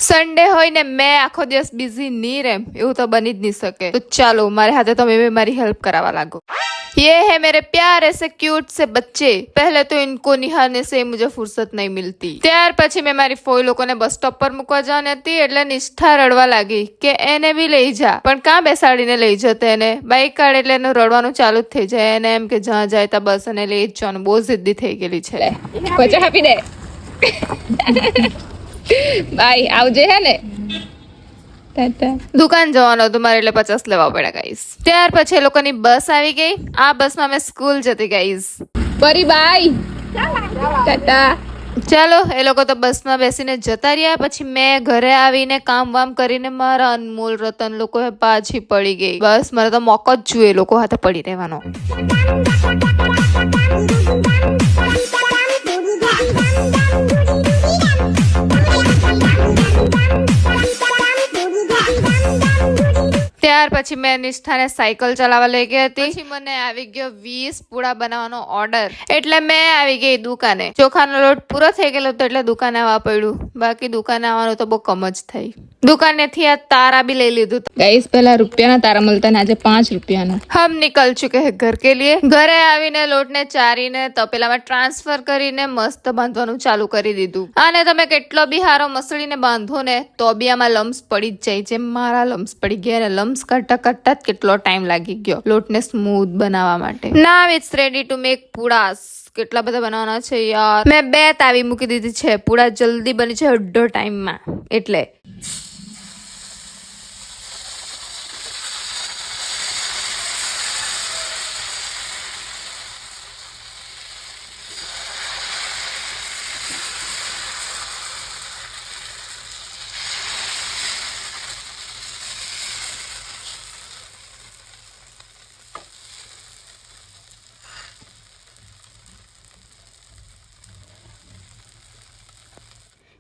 Sunday હોય ને मैं આખો દિવસ बिजी नहीं रहे એવું तो बनी જ नहीं सके। तो चलो મારે हाथे तो मैं મારી हेल्प करावा लागो। ये है मेरे प्यारे से क्यूट से बच्चे। पहले तो इनको निहारने से मुझे फुर्सत नहीं मिलती। ત્યાર પછી મેં મારી ફોઈ લોકોને બસ સ્ટોપ પર મૂકવા જવાની હતી એટલે નિષ્ઠા રડવા લાગી કે એને બી લઈ જા, પણ કાં બેસાડીને લઈ જતે એને? બાઈક કાઢે એટલે એનું રડવાનું ચાલુ જ થઈ જાય, એને એમ કે જ્યાં જાય ત્યાં બસ એને લઈ જ જવાનું। બહુ જિદ્દી થઈ ગયેલી છે। પચા આપી દે ભાઈ આવજે હે ને દુકાન જવાનું હતું મારે એટલે 50 લેવા પડ્યા ગાઈસ। ત્યાર પછી એ લોકોની બસ આવી ગઈ। આ બસમાં મેં સ્કૂલ જતી ગાઈસ। પરી બાય ટાટા। ચાલો એ લોકો તો બસમાં બેસીને જતા રહ્યા। પછી મેં ઘરે આવીને કામ વામ કરીને મારા અનમોલ રતન લોકો પાછી પડી ગઈ। બસ મારે તો મોકો જ જોઈએ એ લોકો હાથે પડી રહેવાનો। ત્યાર પછી મેં નિષ્ઠાને સાયકલ ચલાવવા લઈ ગઈ હતી। પછી મને આવી ગયો 20 પૂડા બનાવવાનો ઓર્ડર, એટલે મેં આવી ગઈ દુકાને। ચોખાનો લોટ પૂરો થઈ ગયેલો હતો એટલે દુકાને આવવા પડ્યું, બાકી દુકાને આવવાનું તો બહુ કમ જ થઈ। દુકાનેથી આ તારા બી લઈ લીધું। ગાઈસ પેલા રૂપિયાના તારા મળતા ને આજે 5 રૂપિયાના। હમ નિકલ ચુકે હે ઘર કે લીએ। ઘરે આવીને લોટને ચારીને તપેલામાં ટ્રાન્સફર કરીને મસ્ત બાંધવાનું ચાલુ કરી દીધું। આને તમે કેટલો બી હારો મસળીને બાંધો ને તો બી આમાં લમ્સ પડી જ જાય, જેમ મારા લમ્સ પડી ગયા ને। લમ્સ કાઢતા કાઢતા જ કેટલો ટાઈમ લાગી ગયો લોટને સ્મૂથ બનાવવા માટે। Now it's ready to make pudas. કેટલા બધા બનાવવાના છે યાર। મેં 2 તાવી મૂકી દીધી છે, પૂડા જલ્દી બની છે અડધો ટાઈમમાં એટલે।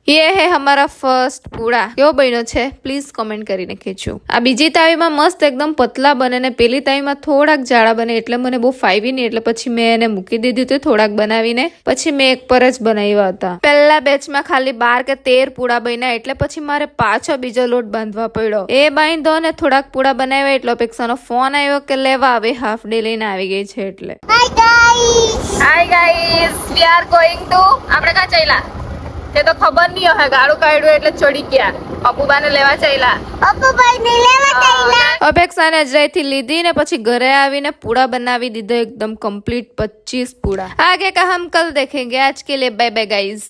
ये है हमारा फर्स्ट पूड़ा। કેવો બન્યો છે પ્લીઝ કમેન્ટ કરીને કહેજો। આ બીજી તાવીમાં મસ્ત એકદમ પતલા બને ને પેલી તાવીમાં થોડાક જાડા બને, એટલે મને બહુ ફાવી નહીં, એટલે પછી મેં એને મૂકી દીધું હતું થોડાક બનાવીને। પછી મેં એક પર જ બનાવ્યા હતા। પહેલા બેચમાં ખાલી 12 કે 13 પૂડા બન્યા, એટલે પછી મારે પાછો બીજો લોટ બાંધવા પડ્યો। એ બાંધો ને થોડાક પૂડા બનાવ્યા એટલે અપેક્ષાનો ફોન આવ્યો કે લેવા આવે હાફ ડે લઈને આવી ગઈ છે એટલે। Hi guys we are going to, આપણે ક્યાં ચાલ્યા તે તો ખબર નહીં હે, ગાડું કાઢ્યું એટલે ચડી ગયા। અપુબાને લેવા ચાલ્યા। અપેક્ષાને અજરાઈથી લીધી ને પછી ઘરે આવીને પૂડા બનાવી દીધો એકદમ કમ્પ્લીટ 25 પૂડા। આગે કા હમ કલ દેખેંગે, આજ કે લીએ બાય બાય ગાઈઝ।